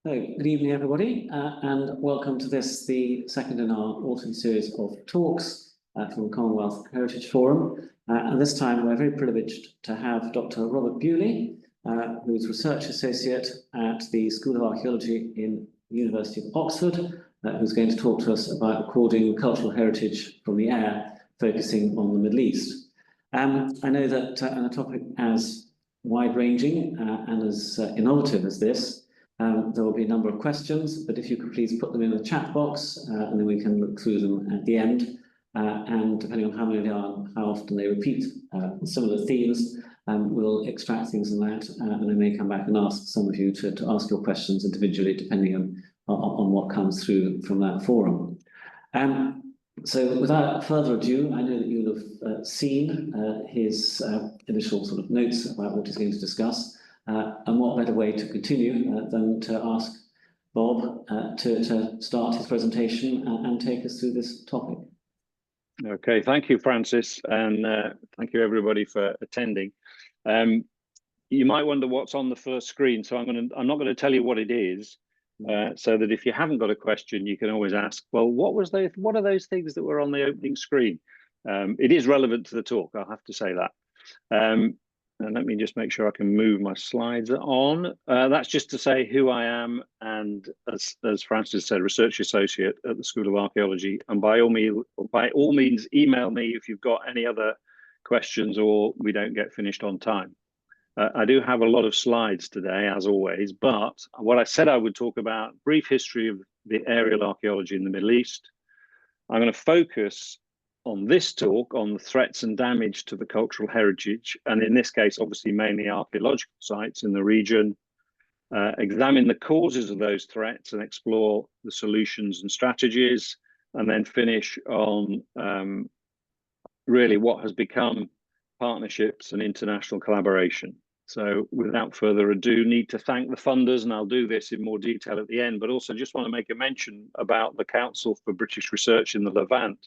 So, good evening, everybody, and welcome to this, the second in our autumn series of talks from the Commonwealth Heritage Forum. And this time we're very privileged to have Dr. Robert Bewley, who is Research Associate at the School of Archaeology in the University of Oxford, who's going to talk to us about recording cultural heritage from the air, focusing on the Middle East. I know that on a topic as wide-ranging and as innovative as this, there will be a number of questions, but if you could please put them in the chat box, and then we can look through them at the end. And depending on how many there are and how often they repeat similar themes, we'll extract things in that, and I may come back and ask some of you to ask your questions individually, depending on what comes through from that forum. So without further ado, I know that you'll have seen his initial sort of notes about what he's going to discuss. And what better way to continue than to ask Bob to start his presentation and take us through this topic. Okay, thank you, Francis, and thank you everybody for attending. You might wonder what's on the first screen, so I'm not going to tell you what it is, so that if you haven't got a question, you can always ask, well, what are those things that were on the opening screen? It is relevant to the talk, I'll have to say that. And let me just make sure I can move my slides on. That's just to say who I am, and as Francis said, Research Associate at the School of Archaeology. And by all means, email me if you've got any other questions or we don't get finished on time. I do have a lot of slides today, as always, but what I said I would talk about, brief history of the aerial archaeology in the Middle East. I'm going to focus on this talk on the threats and damage to the cultural heritage, and in this case, obviously, mainly archaeological sites in the region, examine the causes of those threats and explore the solutions and strategies, and then finish on really what has become partnerships and international collaboration. So without further ado, need to thank the funders, and I'll do this in more detail at the end, but also just want to make a mention about the Council for British Research in the Levant,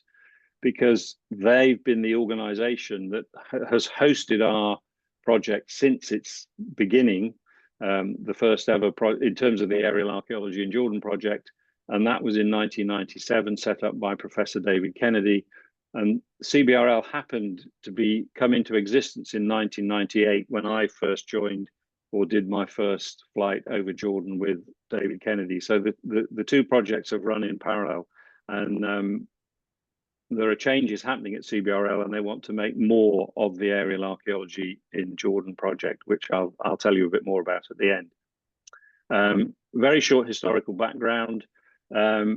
because they've been the organization that has hosted our project since its beginning, the first ever in terms of the Aerial Archaeology in Jordan project. And that was in 1997, set up by Professor David Kennedy. And CBRL happened to come into existence in 1998 when I first joined or did my first flight over Jordan with David Kennedy. So the two projects have run in parallel. And there are changes happening at CBRL, and they want to make more of the aerial archaeology in Jordan project, which I'll tell you a bit more about at the end. Very short historical background. I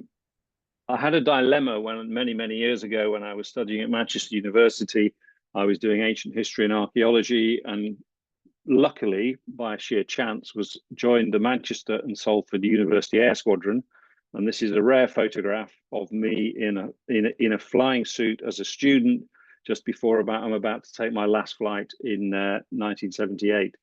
had a dilemma when many years ago when I was studying at Manchester University. I was doing ancient history and archaeology, and luckily, by sheer chance, was joined the Manchester and Salford University Air Squadron. And this is a rare photograph of me in a flying suit as a student, just before I'm about to take my last flight in 1978.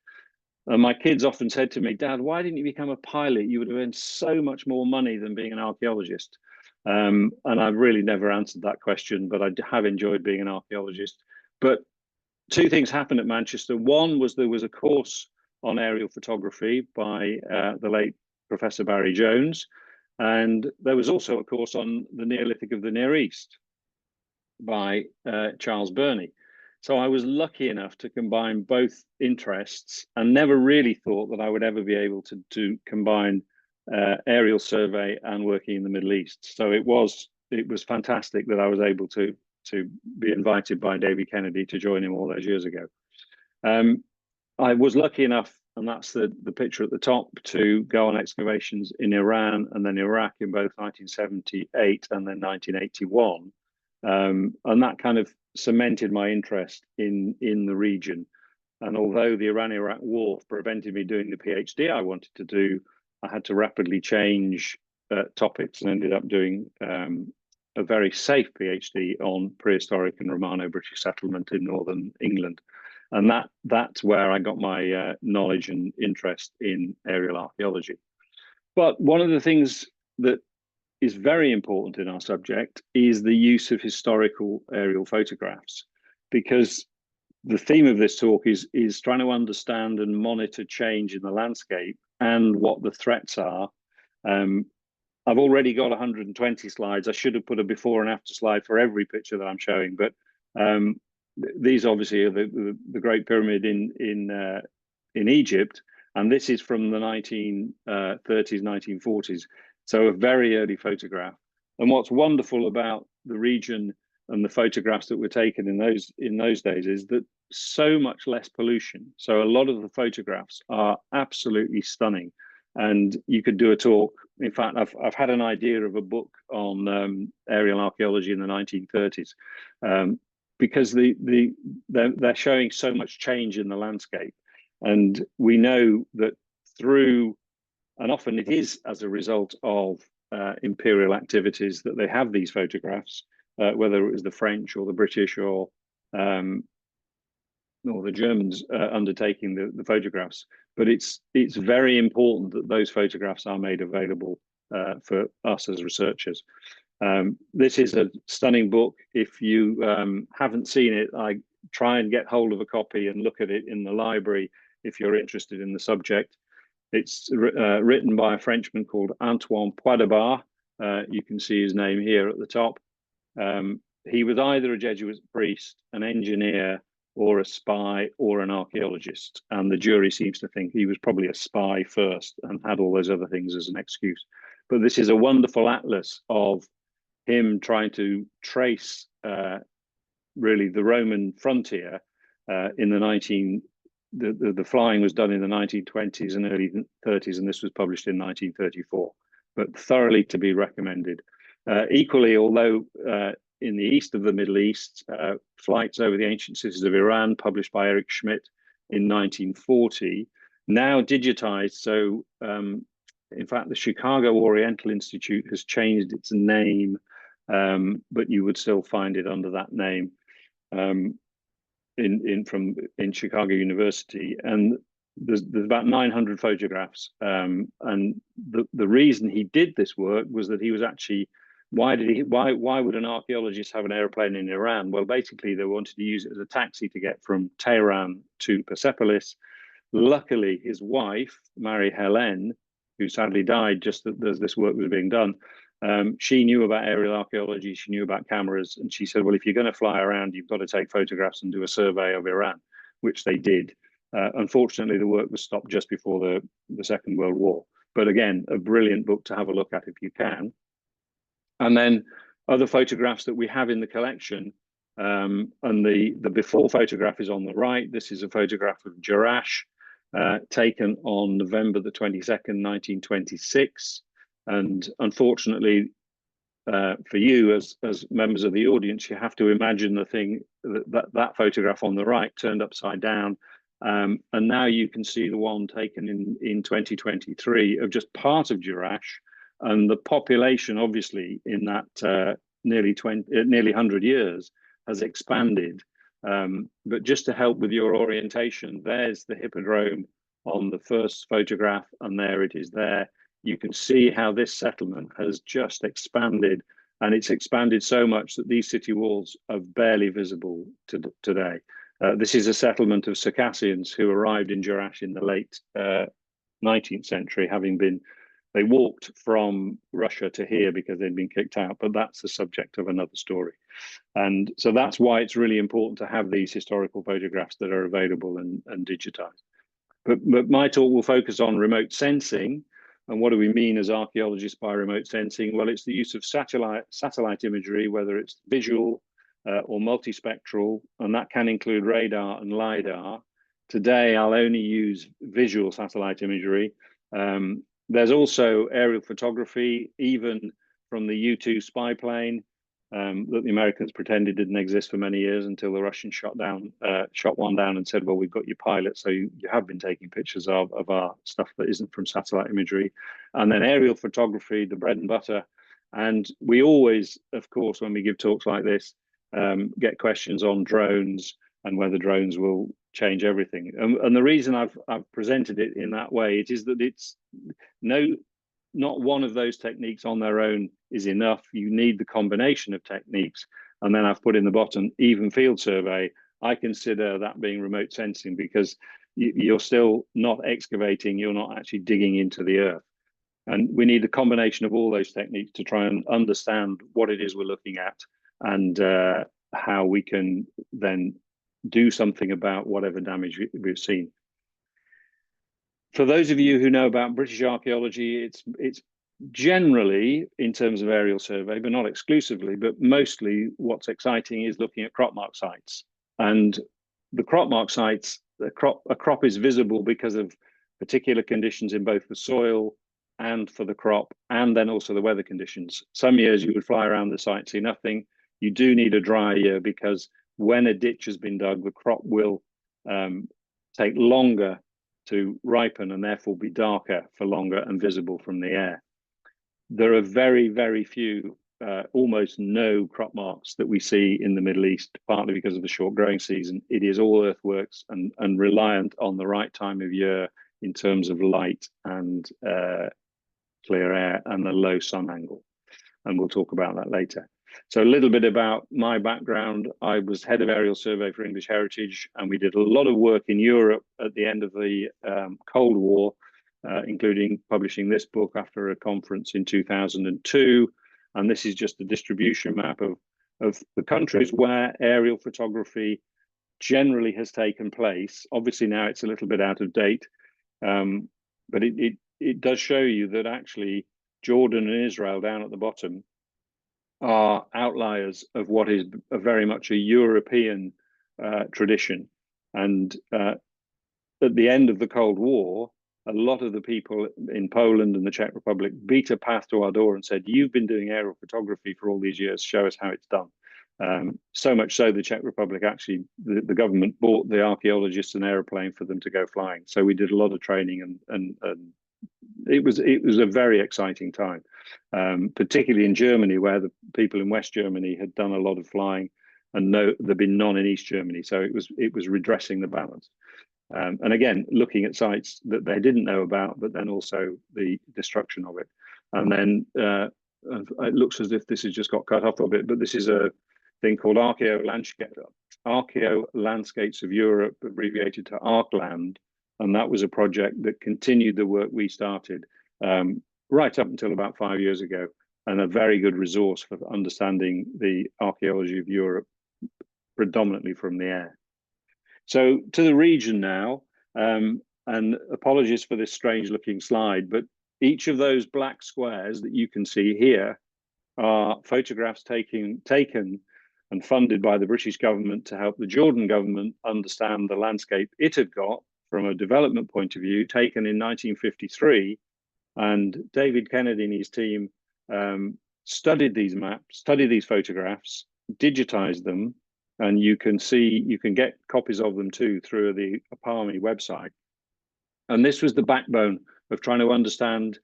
And my kids often said to me, "Dad, why didn't you become a pilot? You would have earned so much more money than being an archaeologist." And I've really never answered that question, but I have enjoyed being an archaeologist. But two things happened at Manchester. One was there was a course on aerial photography by the late Professor Barry Jones. And there was also a course on the Neolithic of the Near East by Charles Burney. So I was lucky enough to combine both interests, and never really thought that I would ever be able to combine aerial survey and working in the Middle East. So it was fantastic that I was able to be invited by David Kennedy to join him all those years ago. I was lucky enough, and that's the picture at the top, to go on excavations in Iran and then Iraq in both 1978 and then 1981. And that kind of cemented my interest in the region. And although the Iran-Iraq war prevented me doing the PhD I wanted to do, I had to rapidly change topics and ended up doing a very safe PhD on prehistoric and Romano-British settlement in northern England. And that's where I got my knowledge and interest in aerial archaeology. But one of the things that is very important in our subject is the use of historical aerial photographs, because the theme of this talk is trying to understand and monitor change in the landscape and what the threats are I've already got 120 slides. I should have put a before and after slide for every picture that I'm showing, but these obviously are the Great Pyramid in Egypt, and this is from the 1930s, 1940s. So a very early photograph. And what's wonderful about the region and the photographs that were taken in those days is that so much less pollution. So a lot of the photographs are absolutely stunning, and you could do a talk. In fact, I've had an idea of a book on aerial archaeology in the 1930s, because they're showing so much change in the landscape, and we know that through, and often it is as a result of imperial activities, that they have these photographs, whether it was the French or the British or the Germans undertaking the photographs. But it's very important that those photographs are made available for us as researchers. This is a stunning book. If you haven't seen it, I try and get hold of a copy and look at it in the library if you're interested in the subject. It's written by a Frenchman called Antoine Poidebard. You can see his name here at the top. He was either a Jesuit priest, an engineer, or a spy, or an archaeologist. And the jury seems to think he was probably a spy first and had all those other things as an excuse. But this is a wonderful atlas of him trying to trace really the Roman frontier in the flying was done in the 1920s and early 30s, and this was published in 1934, but thoroughly to be recommended. Equally, although in the east of the Middle East, Flights Over the Ancient Cities of Iran, published by Eric Schmidt in 1940, now digitized. So in fact, the Chicago Oriental Institute has changed its name, but you would still find it under that name in Chicago University. And there's about 900 photographs. And the reason he did this work was that he was actually, why would an archaeologist have an airplane in Iran? Well, basically they wanted to use it as a taxi to get from Tehran to Persepolis. Luckily, his wife, Marie-Helene, who sadly died just as this work was being done, she knew about aerial archaeology, she knew about cameras, and she said, well, if you're going to fly around, you've got to take photographs and do a survey of Iran, which they did. Unfortunately, the work was stopped just before the Second World War. But again, a brilliant book to have a look at if you can. And then other photographs that we have in the collection, and the before photograph is on the right. This is a photograph of Jerash, taken on November the 22nd, 1926. And unfortunately, for you as members of the audience, you have to imagine the thing that photograph on the right turned upside down. And now you can see the one taken in 2023 of just part of Jerash, and the population, obviously, in that nearly 100 years has expanded. But just to help with your orientation, there's the hippodrome on the first photograph, and there it is there. You can see how this settlement has just expanded, and it's expanded so much that these city walls are barely visible today. This is a settlement of Circassians who arrived in Jerash in the late 19th century, they walked from Russia to here because they'd been kicked out, but that's the subject of another story. And so that's why it's really important to have these historical photographs that are available and digitized. But my talk will focus on remote sensing. And what do we mean as archaeologists by remote sensing? Well, it's the use of satellite imagery, whether it's visual or multispectral, and that can include radar and LiDAR. Today, I'll only use visual satellite imagery. There's also aerial photography, even from the U-2 spy plane that the Americans pretended didn't exist for many years until the Russians shot one down and said, well, we've got your pilot, so you have been taking pictures of our stuff that isn't from satellite imagery. And then aerial photography, the bread and butter. And we always, of course, when we give talks like this, get questions on drones and whether drones will change everything. And the reason I've presented it in that way, it is that it's not one of those techniques on their own is enough. You need the combination of techniques. And then I've put in the bottom, even field survey. I consider that being remote sensing because you're still not excavating, you're not actually digging into the earth. And we need a combination of all those techniques to try and understand what it is we're looking at, and how we can then do something about whatever damage we've seen. For those of you who know about British archaeology, it's generally, in terms of aerial survey, but not exclusively, but mostly what's exciting is looking at crop mark sites. And the crop mark sites, a crop is visible because of particular conditions in both the soil and for the crop, and then also the weather conditions. Some years you would fly around the site, see nothing. You do need a dry year, because when a ditch has been dug, the crop will take longer to ripen and therefore be darker for longer and visible from the air. There are very, very few, almost no crop marks that we see in the Middle East, partly because of the short growing season. It is all earthworks and reliant on the right time of year in terms of light and clear air and the low sun angle. And we'll talk about that later. So a little bit about my background. I was head of aerial survey for English Heritage, and we did a lot of work in Europe at the end of the Cold War, including publishing this book after a conference in 2002. And this is just a distribution map of the countries where aerial photography generally has taken place. Obviously now it's a little bit out of date, but it does show you that actually Jordan and Israel down at the bottom are outliers of what is very much a European tradition. And at the end of the Cold War, a lot of the people in Poland and the Czech Republic beat a path to our door and said, "You've been doing aerial photography for all these years, show us how it's done." So much so the Czech Republic actually, the government bought the archaeologists an aeroplane for them to go flying. So we did a lot of training, and it was a very exciting time, particularly in Germany, where the people in West Germany had done a lot of flying, and there'd been none in East Germany. So it was redressing the balance. And again, looking at sites that they didn't know about, but then also the destruction of it. And then it looks as if this has just got cut off a bit, but this is a thing called Archaeo Landscapes of Europe, abbreviated to ArcLand. And that was a project that continued the work we started right up until about 5 years ago, and a very good resource for understanding the archaeology of Europe, predominantly from the air. So to the region now, and apologies for this strange looking slide, but each of those black squares that you can see here are photographs taken and funded by the British government to help the Jordan government understand the landscape it had got from a development point of view, taken in 1953. And David Kennedy and his team studied these maps, studied these photographs, digitized them, and you can get copies of them too through the APAMI website. And this was the backbone of trying to understand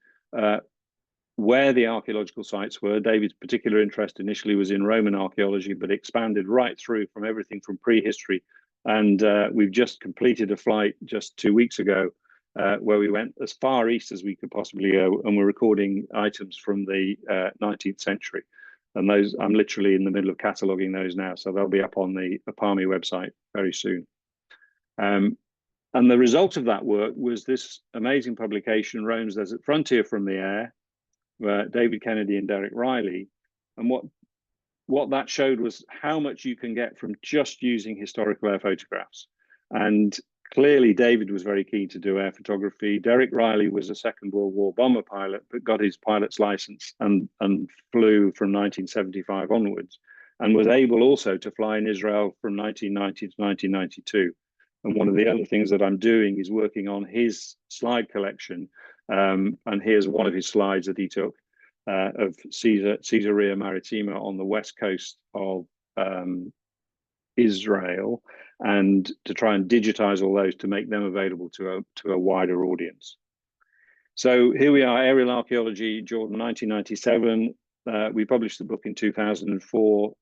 where the archaeological sites were. David's particular interest initially was in Roman archaeology, but expanded right through from everything from prehistory. And we've just completed a flight just 2 weeks ago where we went as far east as we could possibly go, and we're recording items from the 19th century. And those, I'm literally in the middle of cataloging those now, so they'll be up on the APAMI website very soon. And the result of that work was this amazing publication, Rome's Desert Frontier from the Air, where David Kennedy and Derek Riley. And what that showed was how much you can get from just using historical air photographs. And clearly David was very keen to do air photography. Derek Riley was a Second World War bomber pilot, but got his pilot's license and flew from 1975 onwards, and was able also to fly in Israel from 1990 to 1992. And one of the other things that I'm doing is working on his slide collection. And here's one of his slides that he took of Caesarea Maritima on the west coast of Israel, and to try and digitize all those to make them available to a wider audience. So here we are, Aerial Archaeology, Jordan, 1997. We published the book in 2004,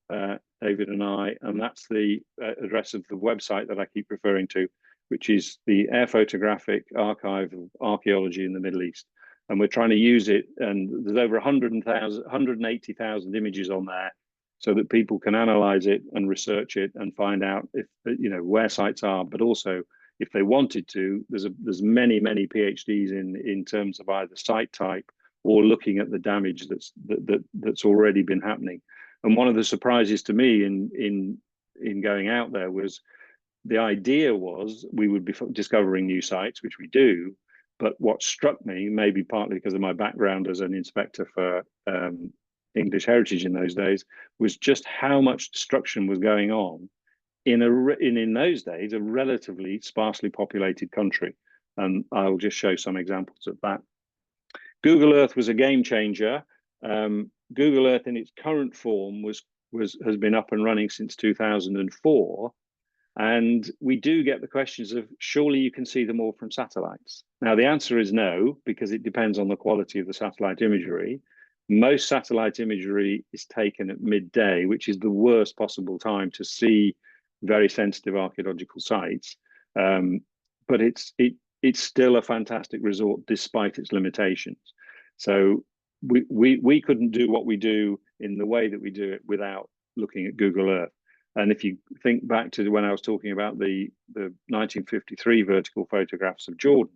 David and I, and that's the address of the website that I keep referring to, which is the Air Photographic Archive of Archaeology in the Middle East. And we're trying to use it, and there's over 180,000 images on there, so that people can analyze it and research it and find out if, where sites are, but also if they wanted to, there's many PhDs in terms of either site type or looking at the damage that's already been happening. And one of the surprises to me in going out there was the idea was we would be discovering new sites, which we do. But what struck me, maybe partly because of my background as an inspector for English heritage in those days, was just how much destruction was going on in those days a relatively sparsely populated country. And I'll just show some examples of that. Google Earth was a game changer. Google Earth in its current form has been up and running since 2004. And we do get the questions of, surely you can see them all from satellites. Now, the answer is no, because it depends on the quality of the satellite imagery. Most satellite imagery is taken at midday, which is the worst possible time to see very sensitive archaeological sites. But it's still a fantastic resort despite its limitations. So we couldn't do what we do in the way that we do it without looking at Google Earth. And if you think back to when I was talking about the 1953 vertical photographs of Jordan,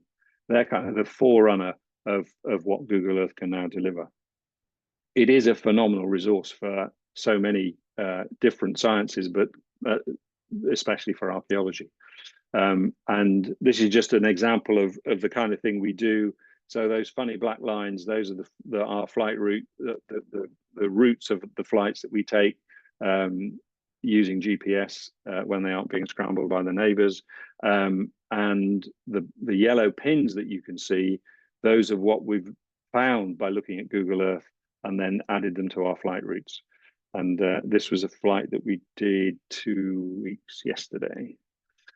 they're kind of the forerunner of what Google Earth can now deliver. It is a phenomenal resource for so many different sciences, but especially for archaeology. And this is just an example of the kind of thing we do. So those funny black lines, those are our flight route, the routes of the flights that we take using GPS when they aren't being scrambled by the neighbors. And the yellow pins that you can see, those are what we've found by looking at Google Earth and then added them to our flight routes. And this was a flight that we did 2 weeks yesterday.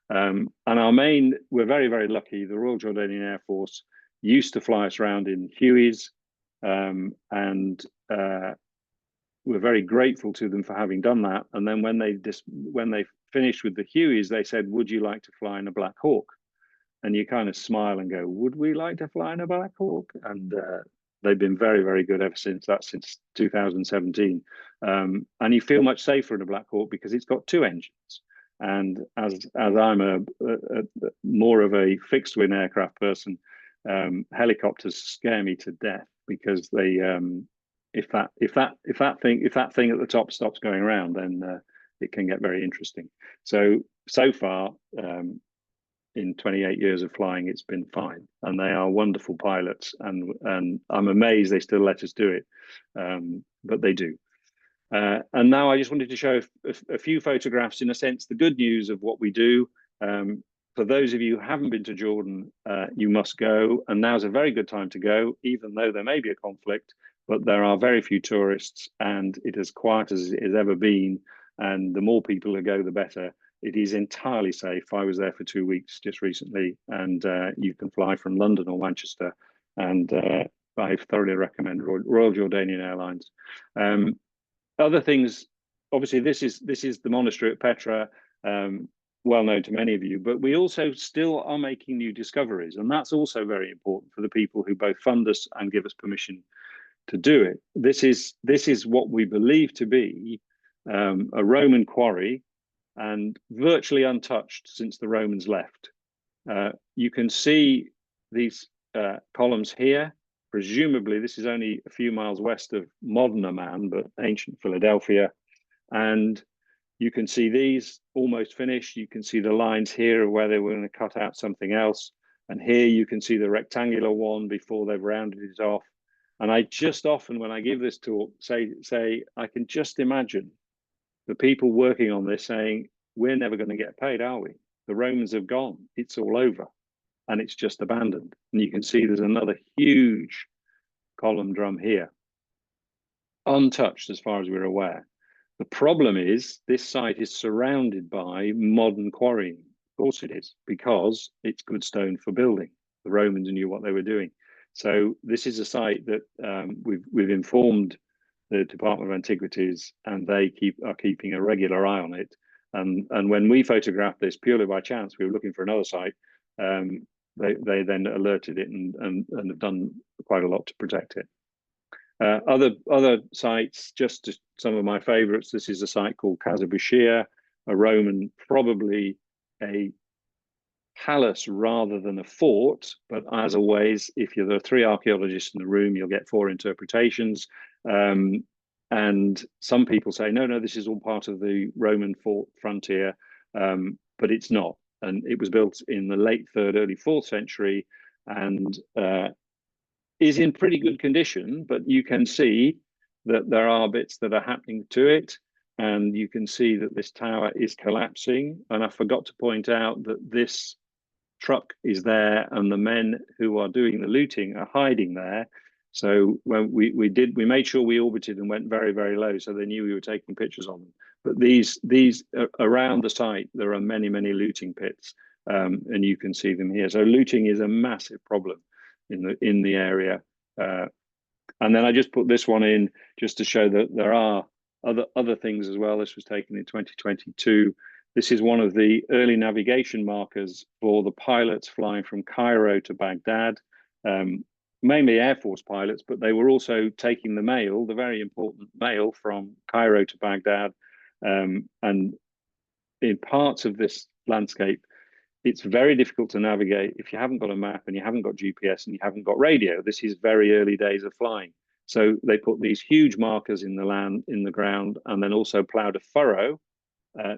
And we're very, very lucky. The Royal Jordanian Air Force used to fly us around in Hueys, and we're very grateful to them for having done that. And then when they finished with the Hueys, they said, "Would you like to fly in a Black Hawk?" And you kind of smile and go, "Would we like to fly in a Black Hawk?" And they've been very, very good ever since that, since 2017. And you feel much safer in a Black Hawk because it's got 2 engines. And as I'm a more of a fixed wing aircraft person, helicopters scare me to death because they if that thing at the top stops going around, then it can get very interesting. So far, in 28 years of flying, it's been fine, and they are wonderful pilots, and I'm amazed they still let us do it, but they do. And now I just wanted to show a few photographs, in a sense, the good news of what we do. For those of you who haven't been to Jordan, you must go, and now's a very good time to go, even though there may be a conflict, but there are very few tourists, and it is as quiet as it has ever been, and the more people who go, the better. It is entirely safe. I was there for 2 weeks just recently, and you can fly from London or Manchester, and I thoroughly recommend Royal Jordanian Airlines. Other things, obviously, this is the monastery at Petra, well known to many of you, but we also still are making new discoveries, and that's also very important for the people who both fund us and give us permission to do it. This is what we believe to be a Roman quarry, and virtually untouched since the Romans left. You can see these columns here. Presumably, this is only a few miles west of modern Amman, but ancient Philadelphia. And you can see these almost finished. You can see the lines here where they were going to cut out something else. And here you can see the rectangular one before they've rounded it off. And I just often, when I give this talk, say I can just imagine the people working on this saying, "We're never going to get paid, are we? The Romans have gone. It's all over. And it's just abandoned." And you can see there's another huge column drum here, untouched as far as we're aware. The problem is this site is surrounded by modern quarrying. Of course it is, because it's good stone for building. The Romans knew what they were doing. So this is a site that we've informed the Department of Antiquities, and they are keeping a regular eye on it. And when we photographed this purely by chance, we were looking for another site. They then alerted it and have done quite a lot to protect it. Other sites, just some of my favorites. This is a site called Casa Bushir, a Roman, probably a palace rather than a fort, but as always, if there are three archaeologists in the room, you'll get four interpretations. And some people say, no, no, this is all part of the Roman fort frontier, but it's not. And it was built in the late 3rd, early 4th century, and is in pretty good condition, but you can see that there are bits that are happening to it. And you can see that this tower is collapsing. And I forgot to point out that this truck is there and the men who are doing the looting are hiding there. So when we made sure we orbited and went very, very low, so they knew we were taking pictures of them. But these around the site, there are many, many looting pits, and you can see them here. So looting is a massive problem in the area. And then I just put this one in just to show that there are other things as well. This was taken in 2022. This is one of the early navigation markers for the pilots flying from Cairo to Baghdad, mainly Air Force pilots, but they were also taking the mail, the very important mail from Cairo to Baghdad. And in parts of this landscape, it's very difficult to navigate if you haven't got a map and you haven't got GPS and you haven't got radio. This is very early days of flying. So they put these huge markers in the ground, and then also plowed a furrow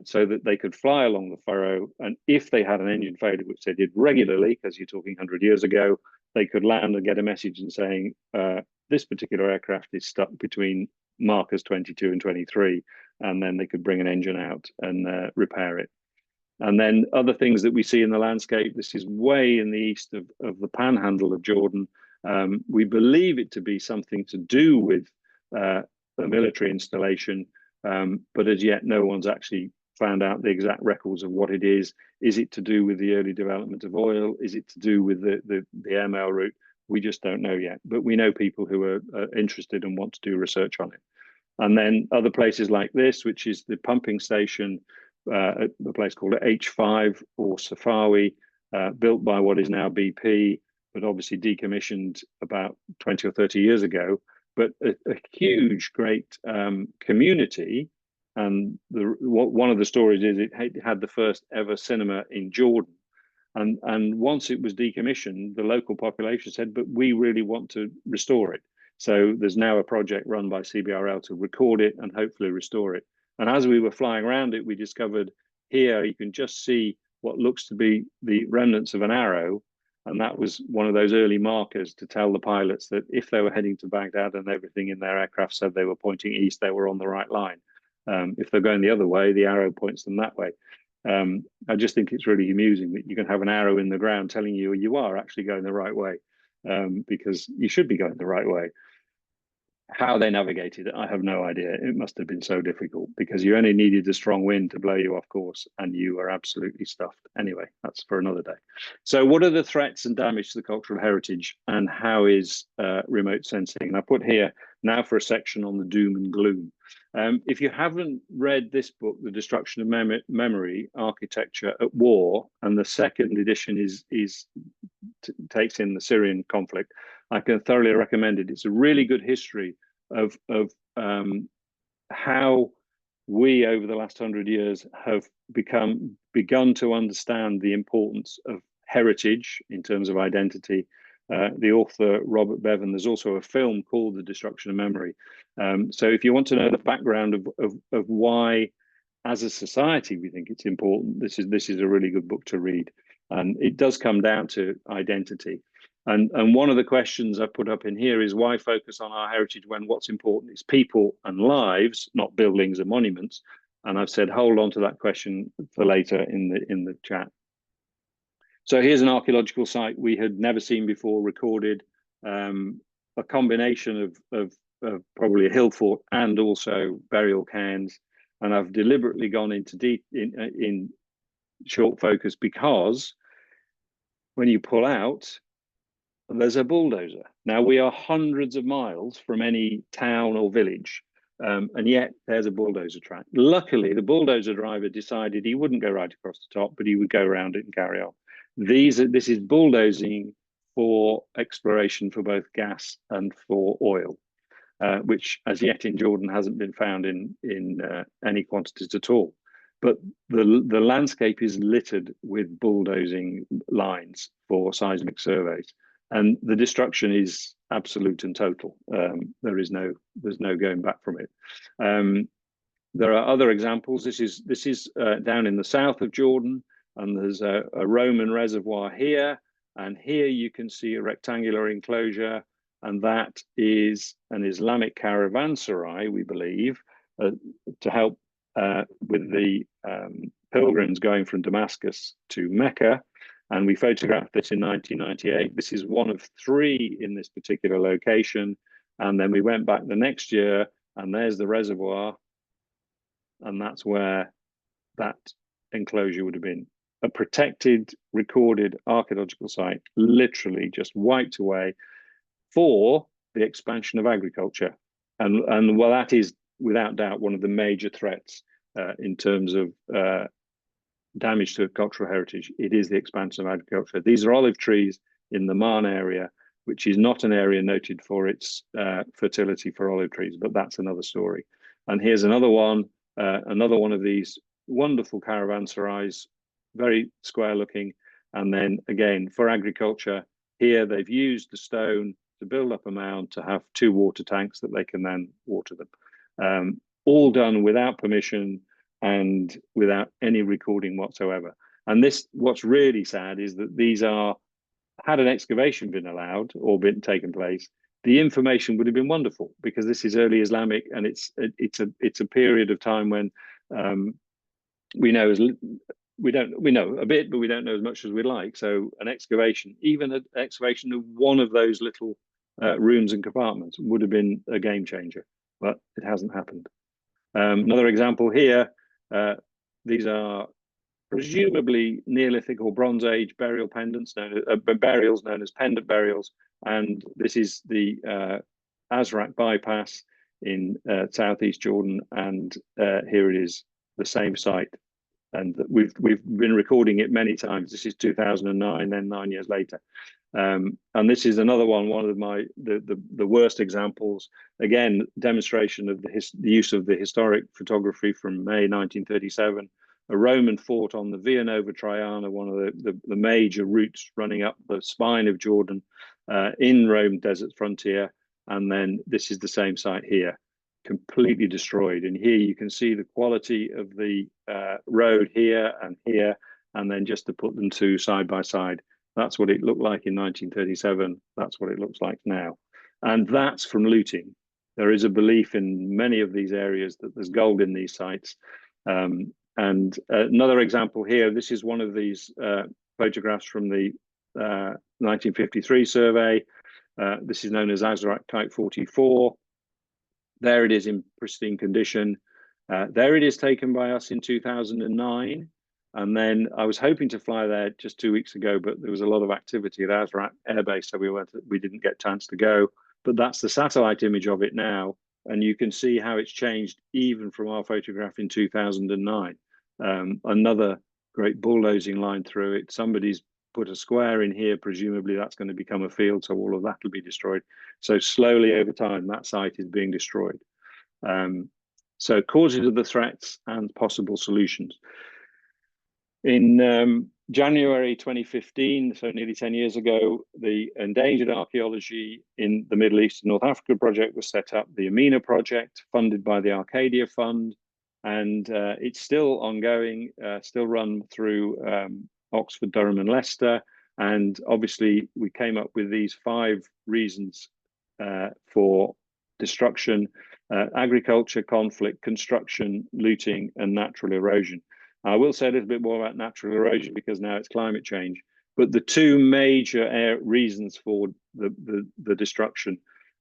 so that they could fly along the furrow. And if they had an engine failure, which they did regularly, because you're talking 100 years ago, they could land and get a message and saying, this particular aircraft is stuck between markers 22 and 23, and then they could bring an engine out and repair it. And then other things that we see in the landscape, this is way in the east of the panhandle of Jordan. We believe it to be something to do with a military installation, but as yet no one's actually found out the exact records of what it is. Is it to do with the early development of oil? Is it to do with the ML route? We just don't know yet, but we know people who are interested and want to do research on it. And then other places like this, which is the pumping station at the place called H5 or Safawi, built by what is now BP, but obviously decommissioned about 20 or 30 years ago. But a huge, great community. And one of the stories is it had the first ever cinema in Jordan. And once it was decommissioned, the local population said, but we really want to restore it. So there's now a project run by CBRL to record it and hopefully restore it. And as we were flying around it, we discovered here you can just see what looks to be the remnants of an arrow. And that was one of those early markers to tell the pilots that if they were heading to Baghdad and everything in their aircraft said they were pointing east, they were on the right line. If they're going the other way, the arrow points them that way. I just think it's really amusing that you can have an arrow in the ground telling you are actually going the right way, because you should be going the right way. How they navigated it, I have no idea. It must have been so difficult because you only needed a strong wind to blow you off course and you were absolutely stuffed. Anyway, that's for another day. So what are the threats and damage to the cultural heritage, and how is remote sensing? And I put here now for a section on the doom and gloom. If you haven't read this book, The Destruction of Memory, Architecture at War, and the second edition takes in the Syrian conflict, I can thoroughly recommend it. It's a really good history of how we over the last 100 years have begun to understand the importance of heritage in terms of identity. The author Robert Bevan, there's also a film called The Destruction of Memory. So if you want to know the background of why as a society we think it's important, this is a really good book to read. And it does come down to identity. And one of the questions I put up in here is why focus on our heritage when what's important is people and lives, not buildings and monuments. And I've said hold on to that question for later in the chat. So here's an archaeological site we had never seen before recorded, a combination of probably a hill fort and also burial cairns. And I've deliberately gone into in short focus because when you pull out, there's a bulldozer. Now we are hundreds of miles from any town or village, and yet there's a bulldozer track. Luckily, the bulldozer driver decided he wouldn't go right across the top, but he would go around it and carry on. This is bulldozing for exploration for both gas and for oil, which as yet in Jordan hasn't been found in any quantities at all. but the landscape is littered with bulldozing lines for seismic surveys, and the destruction is absolute and total. There's no going back from it. There are other examples. This is down in the south of Jordan, and there's a Roman reservoir here, and here you can see a rectangular enclosure, and that is an Islamic caravanserai, we believe, to help with the pilgrims going from Damascus to Mecca. And we photographed this in 1998. This is one of 3 in this particular location. And then we went back the next year, and there's the reservoir. And that's where that enclosure would have been. A protected, recorded archaeological site, literally just wiped away for the expansion of agriculture. And well, that is without doubt one of the major threats in terms of damage to cultural heritage. It is the expansion of agriculture. These are olive trees in the Marne area, which is not an area noted for its fertility for olive trees, but that's another story. And here's another one of these wonderful caravanserais, very square looking. And then again, for agriculture, here they've used the stone to build up a mound to have 2 water tanks that they can then water them. All done without permission and without any recording whatsoever. And what's really sad is that these had an excavation been allowed or been taken place, the information would have been wonderful, because this is early Islamic, and it's a period of time when we know a bit, but we don't know as much as we'd like. So an excavation, even an excavation of one of those little rooms and compartments, would have been a game changer, but it hasn't happened. Another example here, these are presumably Neolithic or Bronze Age burial pendants, burials known as pendant burials, and this is the Azraq bypass in southeast Jordan, and here it is, the same site, and we've been recording it many times. This is 2009, then 9 years later. And this is another one of the worst examples. Again, demonstration of the use of the historic photography from May 1937. A Roman fort on the Via Nova Traiana, one of the major routes running up the spine of Jordan in Rome desert frontier. And then this is the same site here, completely destroyed. And here you can see the quality of the road here, and then just to put them 2 side by side. That's what it looked like in 1937. That's what it looks like now. And that's from looting. There is a belief in many of these areas that there's gold in these sites. And another example here, this is one of these photographs from the 1953 survey. This is known as Azraq Type 44. There it is in pristine condition. There it is taken by us in 2009. And then I was hoping to fly there just 2 weeks ago, but there was a lot of activity at Azraq Air Base, so we didn't get a chance to go. But that's the satellite image of it now. And you can see how it's changed even from our photograph in 2009. Another great bulldozing line through it. Somebody's put a square in here, presumably that's going to become a field, so all of that will be destroyed. So slowly over time, that site is being destroyed. So causes of the threats and possible solutions. In January 2015, so nearly 10 years ago, the Endangered Archaeology in the Middle East and North Africa project was set up, the AMINA project, funded by the Arcadia Fund, and it's still ongoing, still run through Oxford, Durham, and Leicester. And obviously, we came up with these 5 reasons for destruction: agriculture, conflict, construction, looting, and natural erosion. I will say a little bit more about natural erosion because now it's climate change. But the 2 major reasons for the destruction,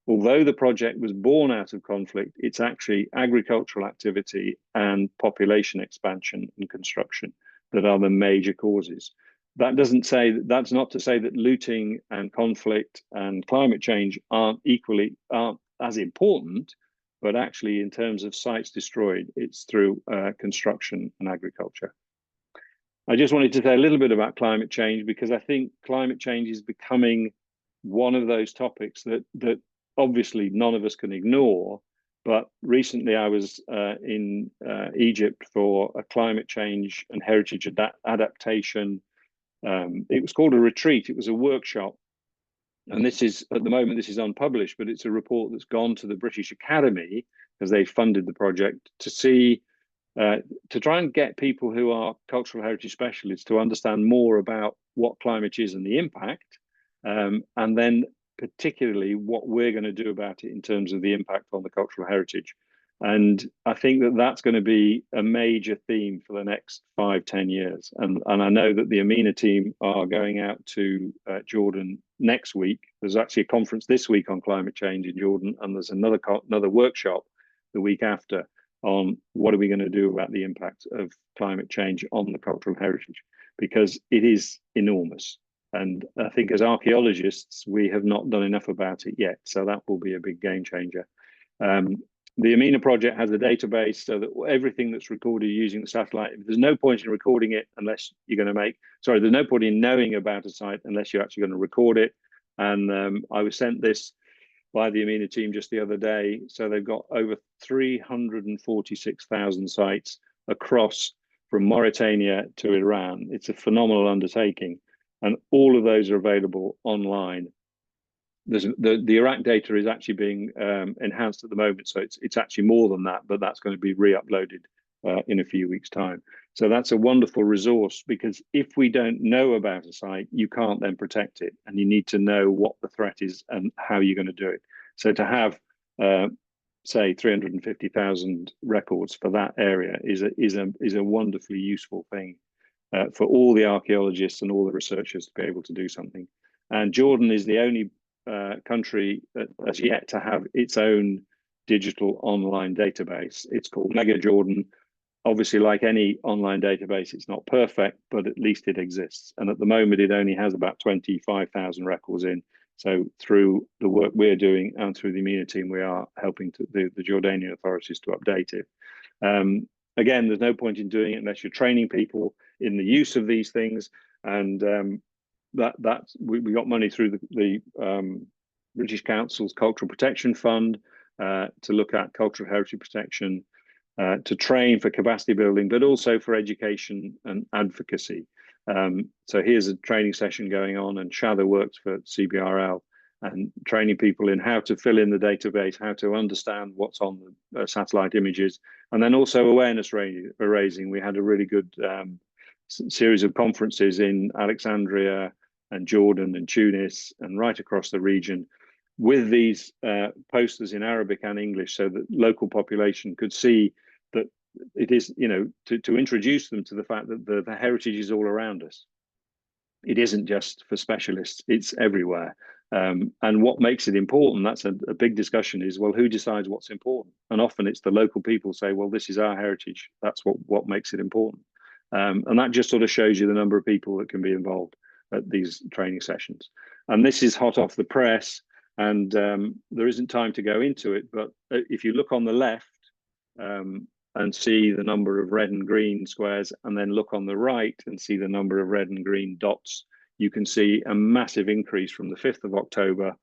although the project was born out of conflict, it's actually agricultural activity and population expansion and construction that are the major causes. That's not to say that looting and conflict and climate change aren't as important, but actually in terms of sites destroyed, it's through construction and agriculture. I just wanted to say a little bit about climate change, because I think climate change is becoming one of those topics that obviously none of us can ignore, But recently I was in Egypt for a climate change and heritage adaptation. It was called a retreat. It was a workshop. And this is, at the moment, this is unpublished, but it's a report that's gone to the British Academy, because they funded the project, to see, to try and get people who are cultural heritage specialists to understand more about what climate is and the impact, and then particularly what we're going to do about it in terms of the impact on the cultural heritage. And I think that that's going to be a major theme for the next 5-10 years. And I know that the Amina team are going out to Jordan next week. There's actually a conference this week on climate change in Jordan, and there's another workshop the week after on what are we going to do about the impact of climate change on the cultural heritage, because it is enormous. And I think as archaeologists, we have not done enough about it yet. So that will be a big game changer. The Amina project has a database so that everything that's recorded using the satellite, there's no point in recording it unless you're going to there's no point in knowing about a site unless you're actually going to record it. And I was sent this by the Amina team just the other day. So they've got over 346,000 sites across from Mauritania to Iran. It's a phenomenal undertaking. And all of those are available online. The Iraq data is actually being enhanced at the moment, so it's actually more than that, but that's going to be re-uploaded in a few weeks' time. So that's a wonderful resource, because if we don't know about a site, you can't then protect it, and you need to know what the threat is and how you're going to do it. So to have, say, 350,000 records for that area is a wonderfully useful thing for all the archaeologists and all the researchers to be able to do something. And Jordan is the only country that has yet to have its own digital online database. It's called Mega Jordan. Obviously, like any online database, it's not perfect, but at least it exists. And at the moment, it only has about 25,000 records in. So through the work we're doing and through the Amina team, we are helping the Jordanian authorities to update it. Again, there's no point in doing it unless you're training people in the use of these things. And we got money through the British Council's Cultural Protection Fund to look at cultural heritage protection, to train for capacity building, but also for education and advocacy. So here's a training session going on, and Shada works for CBRL and training people in how to fill in the database, how to understand what's on the satellite images, and then also awareness raising. We had a really good series of conferences in Alexandria and Jordan and Tunis and right across the region with these posters in Arabic and English, so that local population could see that it is, to introduce them to the fact that the heritage is all around us. It isn't just for specialists, it's everywhere. And what makes it important, that's a big discussion, is, well, who decides what's important? And often it's the local people say, well, this is our heritage. That's what makes it important. And that just sort of shows you the number of people that can be involved at these training sessions. And this is hot off the press, and there isn't time to go into it. But if you look on the left and see the number of red and green squares, and then look on the right and see the number of red and green dots, you can see a massive increase from the 5th of October,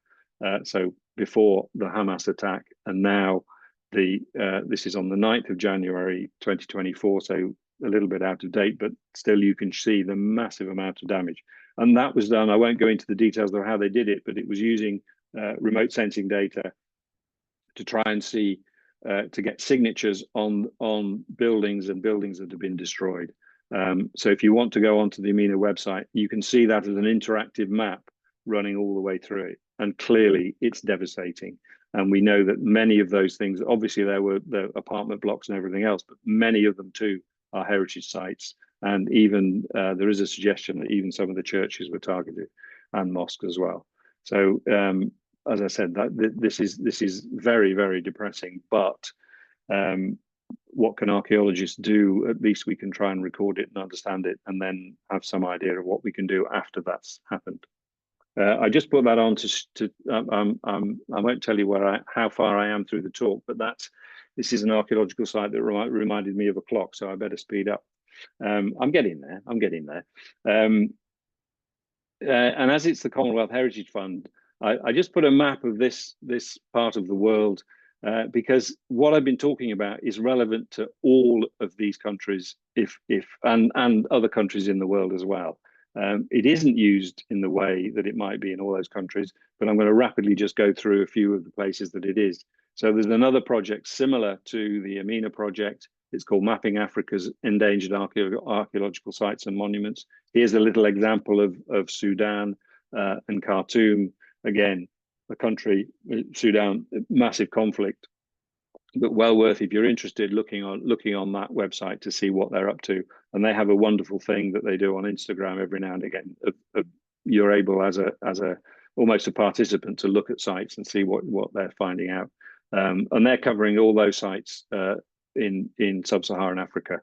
so before the Hamas attack, and now this is on the 9th of January 2024, so a little bit out of date, but still you can see the massive amount of damage. And that was done, I won't go into the details of how they did it, but it was using remote sensing data to try and see, to get signatures on buildings and buildings that have been destroyed. So if you want to go onto the Amina website, you can see that as an interactive map running all the way through it. And clearly it's devastating. And we know that many of those things, obviously there were the apartment blocks and everything else, but many of them too are heritage sites. And even there is a suggestion that even some of the churches were targeted, and mosques as well. So as I said, this is very, very depressing. But what can archaeologists do? At least we can try and record it and understand it, and then have some idea of what we can do after that's happened. I just put that on I won't tell you how far I am through the talk, but this is an archaeological site that reminded me of a clock, so I better speed up. I'm getting there. And as it's the Commonwealth Heritage Fund, I just put a map of this part of the world because what I've been talking about is relevant to all of these countries, and other countries in the world as well. It isn't used in the way that it might be in all those countries, but I'm going to rapidly just go through a few of the places that it is. So there's another project similar to the Amina project. It's called Mapping Africa's Endangered Archaeological Sites and Monuments. Here's a little example of Sudan and Khartoum. Again, the country, Sudan, massive conflict, but well worth, if you're interested, looking on that website to see what they're up to. And they have a wonderful thing that they do on Instagram every now and again. You're able as a almost a participant to look at sites and see what they're finding out. And they're covering all those sites in sub-Saharan Africa.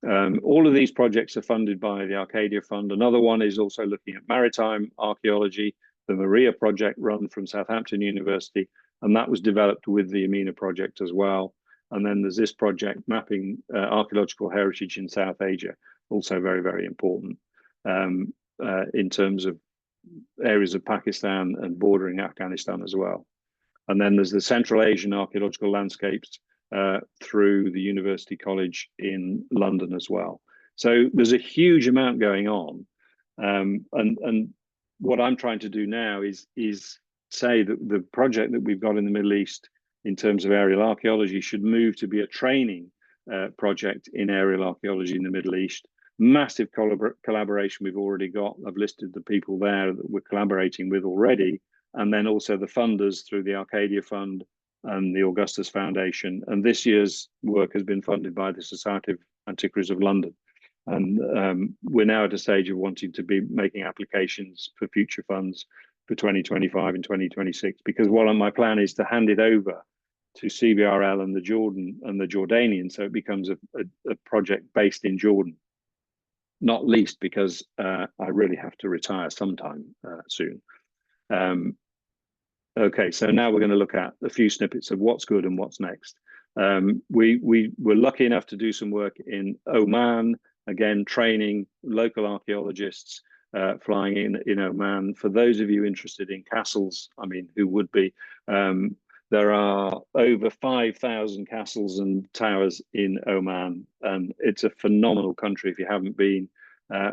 All of these projects are funded by the Arcadia Fund. Another one is also looking at maritime archaeology, the Maria project run from Southampton University, and that was developed with the Amina project as well. And then there's this project mapping archaeological heritage in South Asia, also very, very important in terms of areas of Pakistan and bordering Afghanistan as well. And then there's the Central Asian archaeological landscapes through the University College in London as well. So there's a huge amount going on. And what I'm trying to do now is say that the project that we've got in the Middle East in terms of aerial archaeology should move to be a training project in aerial archaeology in the Middle East. Massive collaboration we've already got. I've listed the people there that we're collaborating with already, and then also the funders through the Arcadia Fund and the Augustus Foundation. And this year's work has been funded by the Society of Antiquaries of London. And we're now at a stage of wanting to be making applications for future funds for 2025 and 2026, because my plan is to hand it over to CBRL and the Jordanians, so it becomes a project based in Jordan, not least because I really have to retire sometime soon. Okay, so now we're going to look at a few snippets of what's good and what's next. We were lucky enough to do some work in Oman, again, training local archaeologists flying in Oman. For those of you interested in castles, I mean, who would be? There are over 5,000 castles and towers in Oman, and it's a phenomenal country if you haven't been.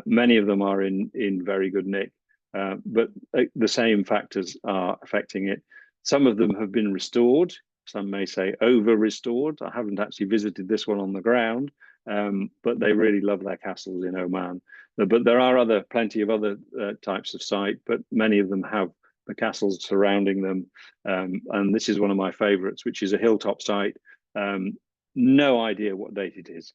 Many of them are in very good nick, but the same factors are affecting it. Some of them have been restored. Some may say over-restored. I haven't actually visited this one on the ground, but they really love their castles in Oman. But there are plenty of other types of site, but many of them have the castles surrounding them. And this is one of my favorites, which is a hilltop site. No idea what date it is.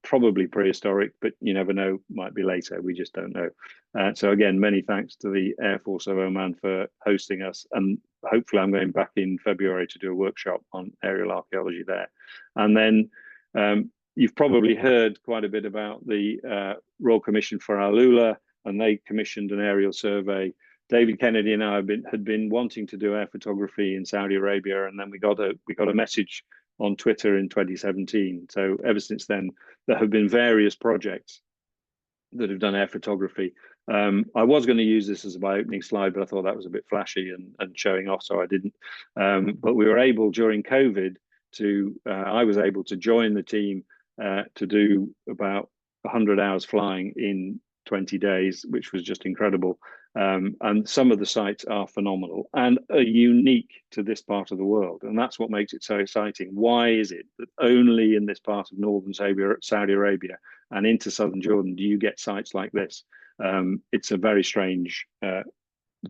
Probably prehistoric, but you never know, might be later, we just don't know. So again, many thanks to the Air Force of Oman for hosting us, and hopefully I'm going back in February to do a workshop on aerial archaeology there. And then you've probably heard quite a bit about the Royal Commission for Al-Ula, and they commissioned an aerial survey. David Kennedy and I had been wanting to do air photography in Saudi Arabia, and then we got a message on Twitter in 2017. So ever since then, there have been various projects that have done air photography. I was going to use this as my opening slide, but I thought that was a bit flashy and showing off, so I didn't. But we were able during COVID I was able to join the team to do about 100 hours flying in 20 days, which was just incredible. And some of the sites are phenomenal and are unique to this part of the world. And that's what makes it so exciting. Why is it that only in this part of northern Saudi Arabia and into southern Jordan do you get sites like this? It's a very strange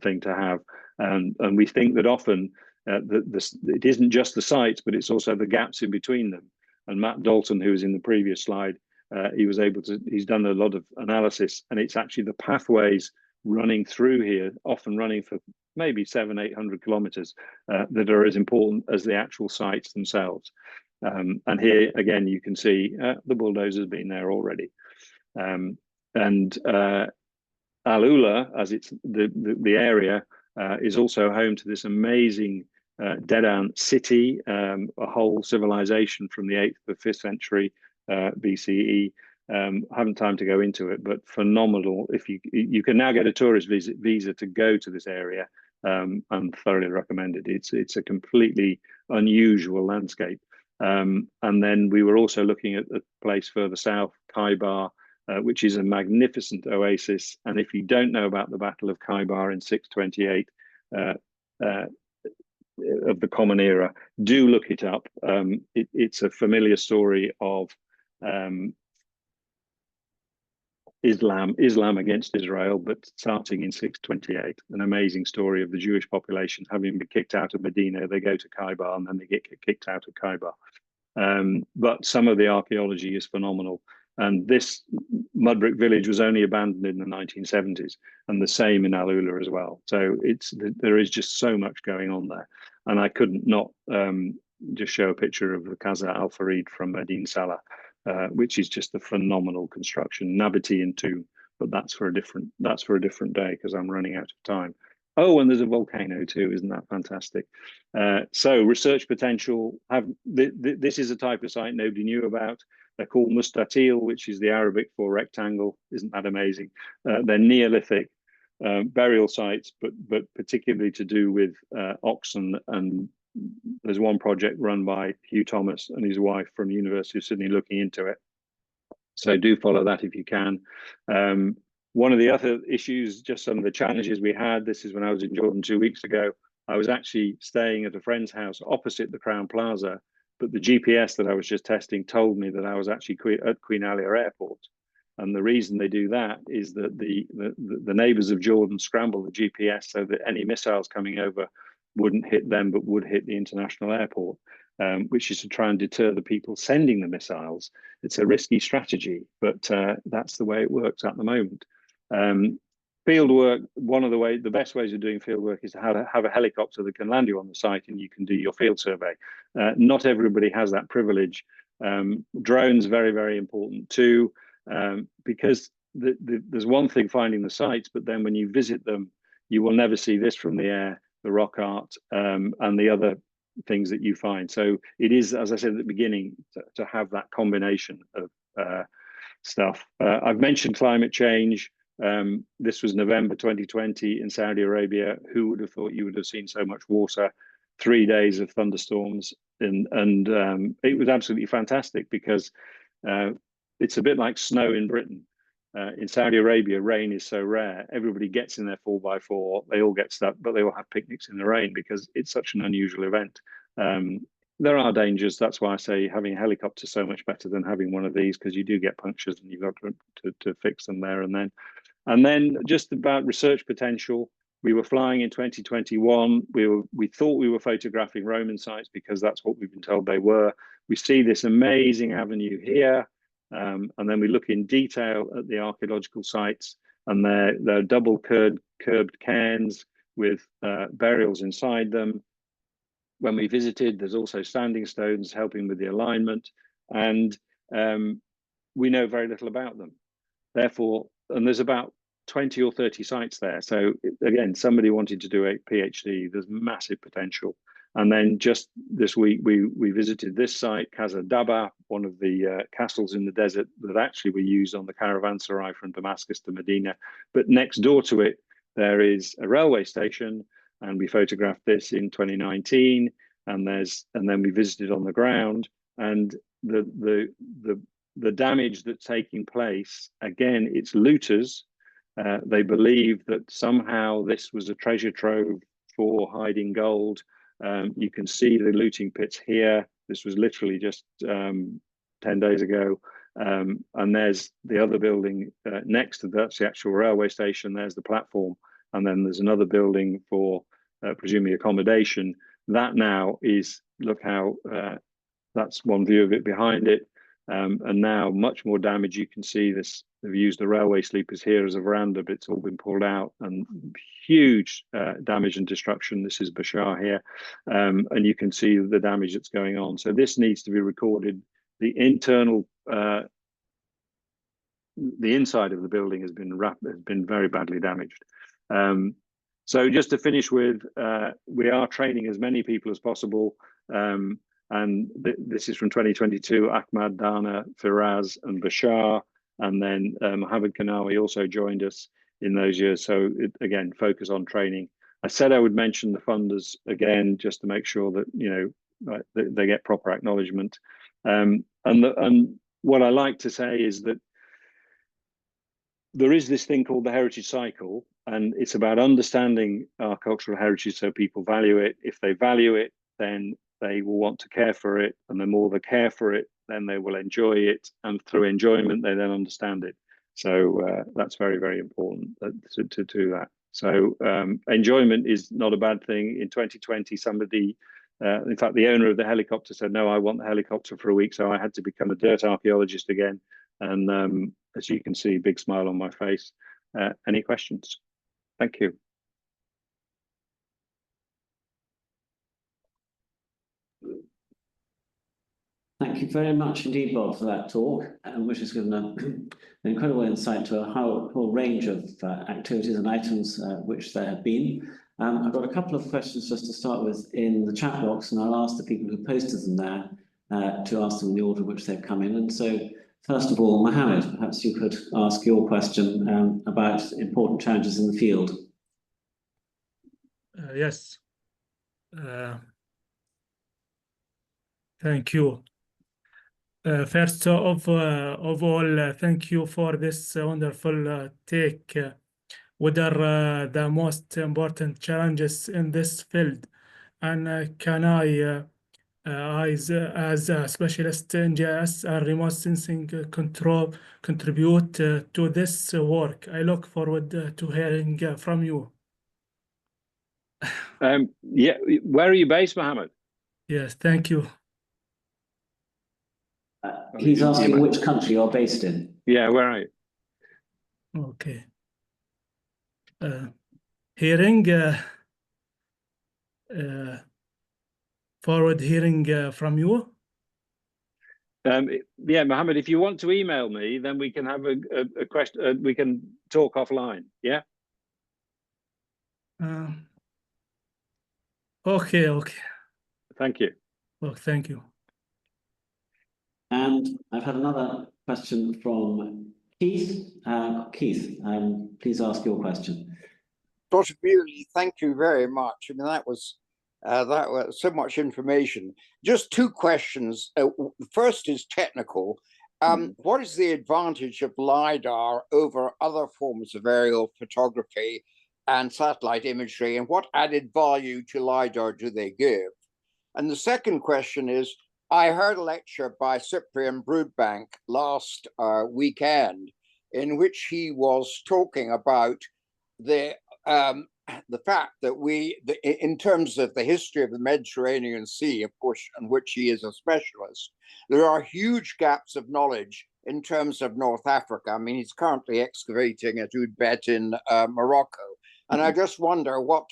thing to have. And we think that often it isn't just the sites, but it's also the gaps in between them. And Matt Dalton, who was in the previous slide, he's done a lot of analysis, and it's actually the pathways running through here, often running for maybe 700-800 kilometers, that are as important as the actual sites themselves. And here again, you can see the bulldozer's been there already. And Al-Ula, as it's the area, is also home to this amazing Dedan city, a whole civilization from the 8th to 5th century BCE. Haven't time to go into it, but phenomenal. If you can now get a tourist visa to go to this area, and thoroughly recommend it. It's a completely unusual landscape. And then we were also looking at a place further south, Khyber, which is a magnificent oasis. And if you don't know about the Battle of Khyber in 628 of the Common Era, do look it up. It's a familiar story of Islam against Israel, but starting in 628, an amazing story of the Jewish population having been kicked out of Medina. They go to Khyber and then they get kicked out of Khyber. But some of the archaeology is phenomenal. And this mud brick village was only abandoned in the 1970s, and the same in Al Ula as well. So there is just so much going on there. And I couldn't not just show a picture of the Qaza Al Farid from Medin Salah, which is just a phenomenal construction. Nabatean too, but that's for a different day because I'm running out of time. Oh, and there's a volcano too, isn't that fantastic? So research potential. This is a type of site nobody knew about. They're called mustatil, which is the Arabic for rectangle. Isn't that amazing? They're Neolithic burial sites, but particularly to do with oxen. And there's one project run by Hugh Thomas and his wife from the University of Sydney looking into it. So do follow that if you can. One of the other issues, just some of the challenges we had, this is when I was in Jordan 2 weeks ago. I was actually staying at a friend's house opposite the Crown Plaza, but the GPS that I was just testing told me that I was actually at Queen Alia Airport. And the reason they do that is that the neighbors of Jordan scramble the GPS so that any missiles coming over wouldn't hit them, but would hit the international airport, which is to try and deter the people sending the missiles. It's a risky strategy, but that's the way it works at the moment. Field work, the best ways of doing field work is to have a helicopter that can land you on the site and you can do your field survey. Not everybody has that privilege. Drones, very, very important too, because there's one thing finding the sites, but then when you visit them, you will never see this from the air, the rock art, and the other things that you find. So it is, as I said at the beginning, to have that combination of stuff. I've mentioned climate change. This was November 2020 in Saudi Arabia. Who would have thought you would have seen so much water? 3 days of thunderstorms, and it was absolutely fantastic because it's a bit like snow in Britain. In Saudi Arabia, rain is so rare. Everybody gets in their 4x4. They all get stuck, but they all have picnics in the rain because it's such an unusual event. There are dangers. That's why I say having a helicopter is so much better than having one of these, because you do get punctures and you've got to fix them there and then. And then just about research potential, we were flying in 2021. We thought we were photographing Roman sites because that's what we've been told they were. We see this amazing avenue here, and then we look in detail at the archaeological sites, and they're double curbed cairns with burials inside them. When we visited, there's also standing stones helping with the alignment, and we know very little about them. Therefore, and there's about 20 or 30 sites there. So again, somebody wanted to do a PhD, there's massive potential. And then just this week, we visited this site, Qaza Daba, one of the castles in the desert that actually were used on the caravanserai from Damascus to Medina. But next door to it, there is a railway station, and we photographed this in 2019. And then we visited on the ground, and the damage that's taking place, again, it's looters. They believe that somehow this was a treasure trove for hiding gold. You can see the looting pits here. This was literally just 10 days ago. And there's the other building next to that's the actual railway station. There's the platform. And then there's another building for presumably accommodation. That now is, look how, that's one view of it behind it. And now much more damage. You can see this, they've used the railway sleepers here as a veranda, but it's all been pulled out, and huge damage and destruction. This is Bashar here. And you can see the damage that's going on. So this needs to be recorded. The internal, the inside of the building has been very badly damaged. So just to finish with, we are training as many people as possible. And this is from 2022, Ahmad, Dana, Firaz, and Bashar. And then Mohammed Kanawi also joined us in those years. So again, focus on training. I said I would mention the funders again, just to make sure that, you know, they get proper acknowledgement. And what I like to say is that there is this thing called the heritage cycle, and it's about understanding our cultural heritage so people value it. If they value it, then they will want to care for it, and the more they care for it, then they will enjoy it, and through enjoyment they then understand it. So that's very, very important to do that. So enjoyment is not a bad thing. In 2020, somebody, in fact, the owner of the helicopter said, no, I want the helicopter for a week. So I had to become a dirt archaeologist again. And as you can see, big smile on my face. Any questions? Thank you. Thank you very much indeed, Bob, for that talk, which has given an incredible insight to a whole range of activities and items which there have been. I've got a couple of questions just to start with in the chat box, and I'll ask the people who posted them there to ask them in the order in which they've come in. And so, first of all, Mohammed, perhaps you could ask your question about important challenges in the field. Yes. Thank you. First of all, thank you for this wonderful take. What are the most important challenges in this field? And can I, as a specialist in GIS and remote sensing control, contribute to this work? I look forward to hearing from you. Yeah, where are you based, Mohammed? Yes, thank you. He's asking which country you're based in. Yeah, where are you? Okay. Hearing forward hearing from you. Yeah, Mohammed, if you want to email me, then we can have a question. We can talk offline. Yeah. Okay. Okay. Thank you. Well, thank you. And I've had another question from Keith. Keith, please ask your question. Dr. Bewley, thank you very much. I mean, that was so much information. Just two questions. The first is technical. What is the advantage of LiDAR over other forms of aerial photography and satellite imagery, and what added value to LiDAR do they give? And the second question is, I heard a lecture by Cyprian Broodbank last weekend in which he was talking about the fact that in terms of the history of the Mediterranean Sea, of course, on which he is a specialist, there are huge gaps of knowledge in terms of North Africa. I mean, he's currently excavating at Udbet in Morocco. And I just wonder what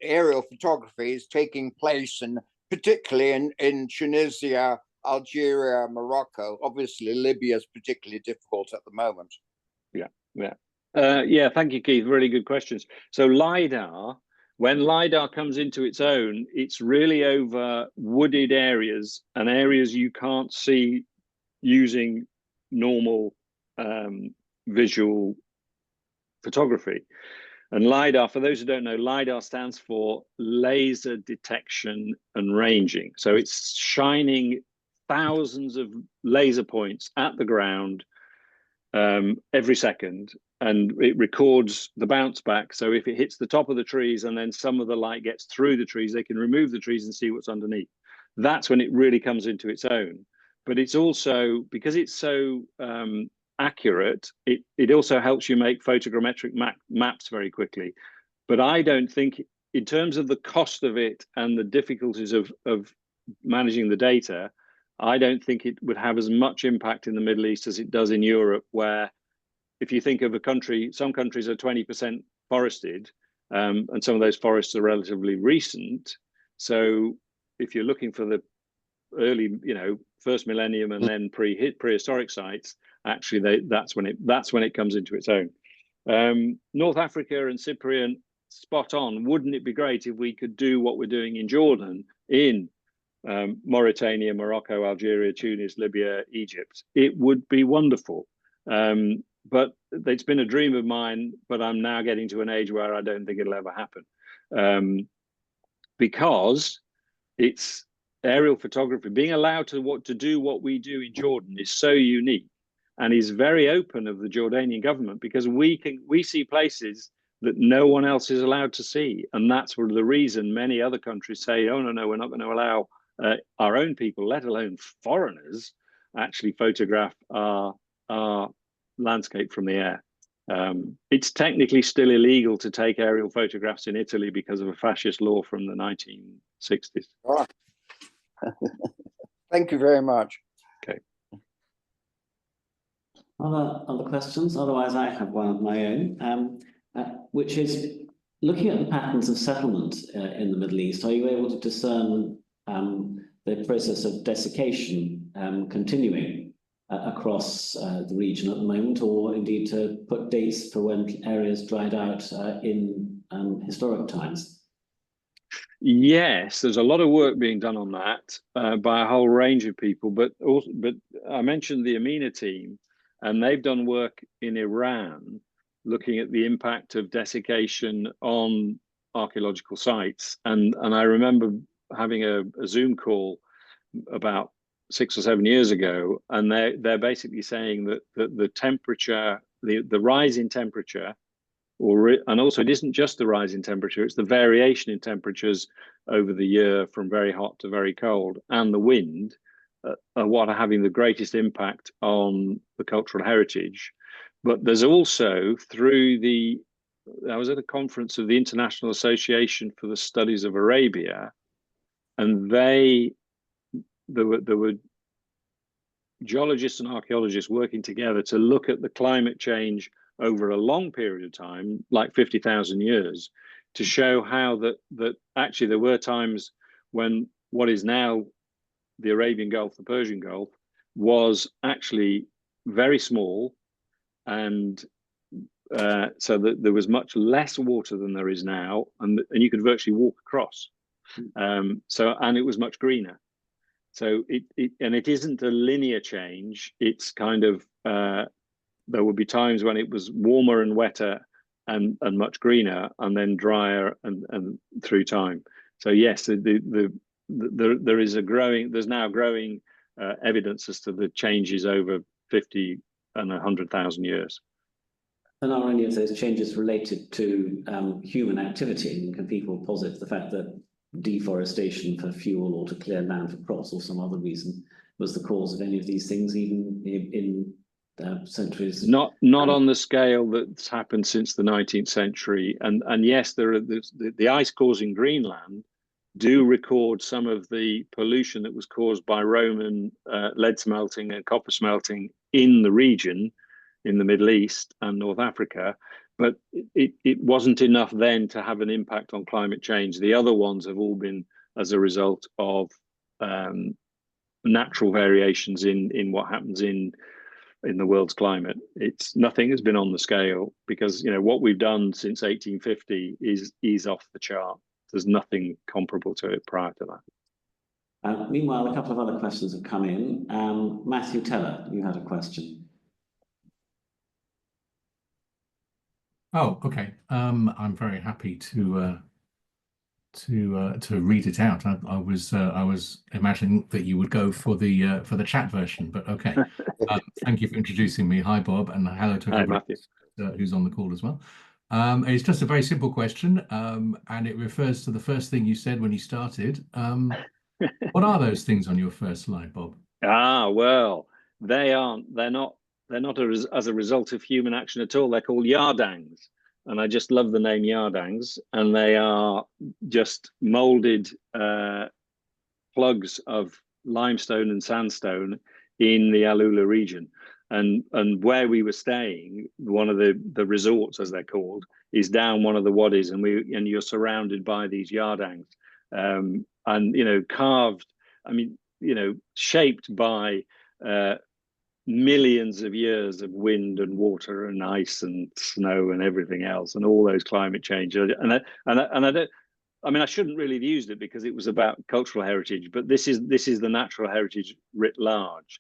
aerial photography is taking place, and particularly in Tunisia, Algeria, Morocco. Obviously, Libya is particularly difficult at the moment. Yeah, thank you, Keith. Really good questions. So LiDAR, when LiDAR comes into its own, it's really over wooded areas and areas you can't see using normal visual photography. And LiDAR, for those who don't know, LiDAR stands for laser detection and ranging. So it's shining thousands of laser points at the ground every second, and it records the bounce back. So if it hits the top of the trees and then some of the light gets through the trees, they can remove the trees and see what's underneath. That's when it really comes into its own. But it's also, because it's so accurate, it also helps you make photogrammetric maps very quickly. But I don't think, in terms of the cost of it and the difficulties of managing the data, I don't think it would have as much impact in the Middle East as it does in Europe, where if you think of a country, some countries are 20% forested, and some of those forests are relatively recent. So if you're looking for the early, first millennium and then prehistoric sites, actually that's when it comes into its own. North Africa and Cyprian, spot on. Wouldn't it be great if we could do what we're doing in Jordan, in Mauritania, Morocco, Algeria, Tunis, Libya, Egypt? It would be wonderful. But it's been a dream of mine, but I'm now getting to an age where I don't think it'll ever happen. Because it's aerial photography, being allowed to do what we do in Jordan is so unique, and is very open of the Jordanian government, because we see places that no one else is allowed to see, and that's the reason many other countries say, oh no, we're not going to allow our own people, let alone foreigners, actually photograph our landscape from the air. It's technically still illegal to take aerial photographs in Italy because of a fascist law from the 1960s. Oh. Thank you very much. Okay. Other questions? Otherwise, I have one of my own, which is looking at the patterns of settlement in the Middle East. Are you able to discern the process of desiccation continuing across the region at the moment, or indeed to put dates for when areas dried out in historic times? Yes, there's a lot of work being done on that by a whole range of people, but I mentioned the Amina team, and they've done work in Iran looking at the impact of desiccation on archaeological sites. And I remember having a Zoom call about 6 or 7 years ago, and they're basically saying that the temperature, the rise in temperature, and also it isn't just the rise in temperature, it's the variation in temperatures over the year from very hot to very cold, and the wind are what are having the greatest impact on the cultural heritage. But there's also, I was at a conference of the International Association for the Studies of Arabia, and there were geologists and archaeologists working together to look at the climate change over a long period of time, like 50,000 years, to show how that actually there were times when what is now the Arabian Gulf, the Persian Gulf, was actually very small, and so that there was much less water than there is now, and you could virtually walk across. And it was much greener. So it isn't a linear change. It's kind of there would be times when it was warmer and wetter and much greener, and then drier and through time. So yes, there's now growing evidence as to the changes over 50 and 100,000 years. And are any of those changes related to human activity? And can people posit the fact that deforestation for fuel or to clear land for crops or some other reason was the cause of any of these things, even in centuries? Not on the scale that's happened since the 19th century. And yes, the ice cores in Greenland do record some of the pollution that was caused by Roman lead smelting and copper smelting in the region, in the Middle East and North Africa, but it wasn't enough then to have an impact on climate change. The other ones have all been as a result of natural variations in what happens in the world's climate. Nothing has been on the scale, because what we've done since 1850 is off the chart. There's nothing comparable to it prior to that. Meanwhile, a couple of other questions have come in. Matthew Teller, you had a question. Oh, okay. I'm very happy to read it out. I was imagining that you would go for the chat version, but okay. Thank you for introducing me. Hi, Bob, and hello to everybody who's on the call as well. It's just a very simple question, and it refers to the first thing you said when you started. What are those things on your first slide, Bob? Well, they're not as a result of human action at all. They're called yardangs, and I just love the name yardangs. And they are just molded plugs of limestone and sandstone in the Alula region. And where we were staying, one of the resorts, as they're called, is down one of the wadis, and you're surrounded by these yardangs, and carved. Shaped by millions of years of wind and water and ice and snow and everything else, and all those climate change. And I shouldn't really have used it because it was about cultural heritage, but this is the natural heritage writ large.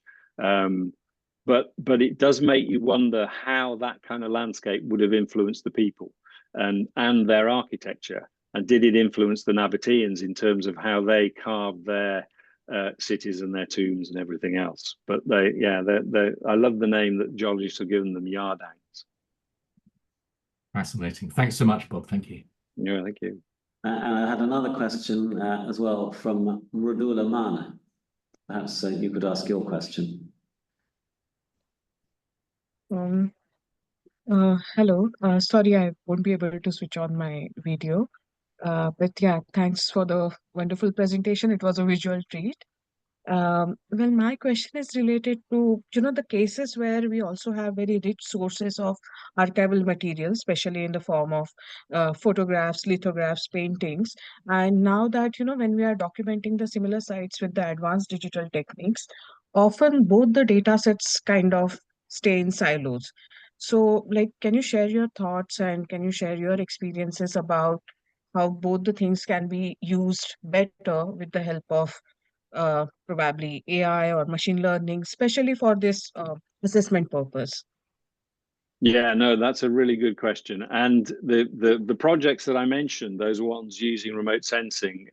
But it does make you wonder how that kind of landscape would have influenced the people and their architecture, and did it influence the Nabateans in terms of how they carved their cities and their tombs and everything else. But I love the name that geologists have given them, yardangs. Fascinating. Thanks so much, Bob. Thank you. Yeah, thank you. And I had another question as well from Mrudula Mana. Perhaps you could ask your question. Hello. Sorry, I won't be able to switch on my video. But yeah, thanks for the wonderful presentation. It was a visual treat. Well, my question is related to, the cases where we also have very rich sources of archival material, especially in the form of photographs, lithographs, paintings. And now that, when we are documenting the similar sites with the advanced digital techniques, often both the data sets kind of stay in silos. So, can you share your thoughts and can you share your experiences about how both the things can be used better with the help of probably AI or machine learning, especially for this assessment purpose? Yeah, no, that's a really good question. And the projects that I mentioned, those ones using remote sensing,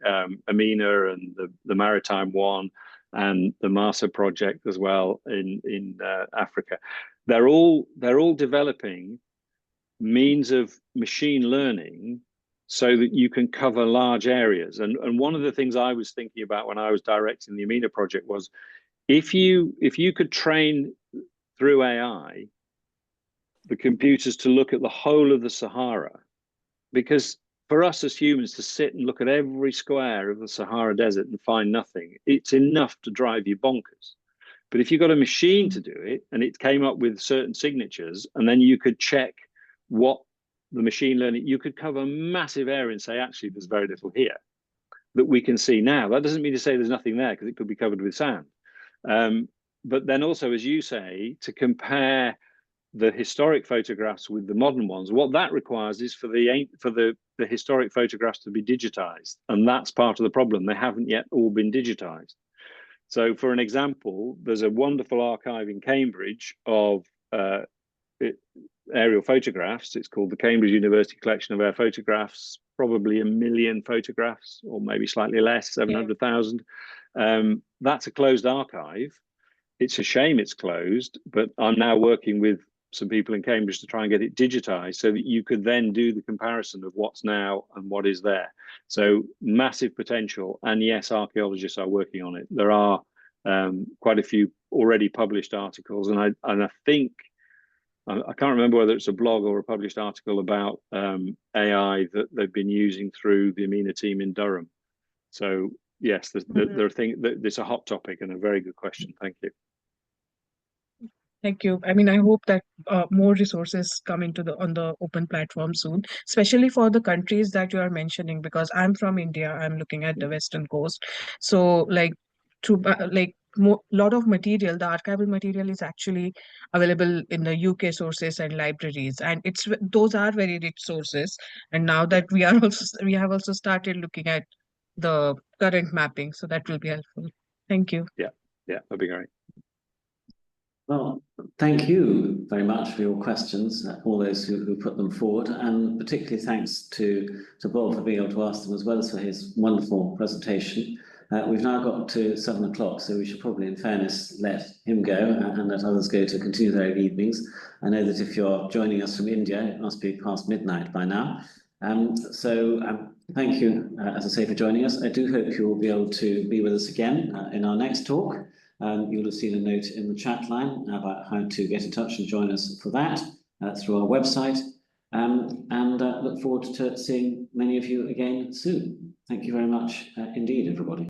AMINA and the Maritime one, and the MASA project as well in Africa, they're all developing means of machine learning so that you can cover large areas. And one of the things I was thinking about when I was directing the AMINA project was, if you could train through AI the computers to look at the whole of the Sahara, because for us as humans to sit and look at every square of the Sahara Desert and find nothing, it's enough to drive you bonkers. But if you got a machine to do it and it came up with certain signatures, and then you could check what the machine learning, you could cover a massive area and say, actually, there's very little here that we can see now. That doesn't mean to say there's nothing there, because it could be covered with sand. But then also, as you say, to compare the historic photographs with the modern ones, what that requires is for the historic photographs to be digitized. And that's part of the problem. They haven't yet all been digitized. So for an example, there's a wonderful archive in Cambridge of aerial photographs. It's called the Cambridge University Collection of Air Photographs, probably 1 million photographs, or maybe slightly less, 700,000. That's a closed archive. It's a shame it's closed, but I'm now working with some people in Cambridge to try and get it digitized so that you could then do the comparison of what's now and what is there. So massive potential. And yes, archaeologists are working on it. There are quite a few already published articles. And I think, I can't remember whether it's a blog or a published article about AI that they've been using through the AMINA team in Durham. So yes, there are things, it's a hot topic and a very good question. Thank you. Thank you. I mean, I hope that more resources come into on the open platform soon, especially for the countries that you are mentioning, because I'm from India, I'm looking at the Western coast. So lot of material, the archival material is actually available in the UK sources and libraries, and those are very rich sources. And now that we have also started looking at the current mapping, so that will be helpful. Thank you. Yeah, that'd be great. Well, thank you very much for your questions, all those who put them forward, and particularly thanks to Bob for being able to ask them, as well as for his wonderful presentation. We've now got to 7 o'clock, so we should probably, in fairness, let him go and let others go to continue their evenings. I know that if you're joining us from India, it must be past midnight by now. Thank you, as I say, for joining us. I do hope you will be able to be with us again in our next talk. You'll have seen a note in the chat line about how to get in touch and join us for that through our website. And look forward to seeing many of you again soon. Thank you very much indeed, everybody.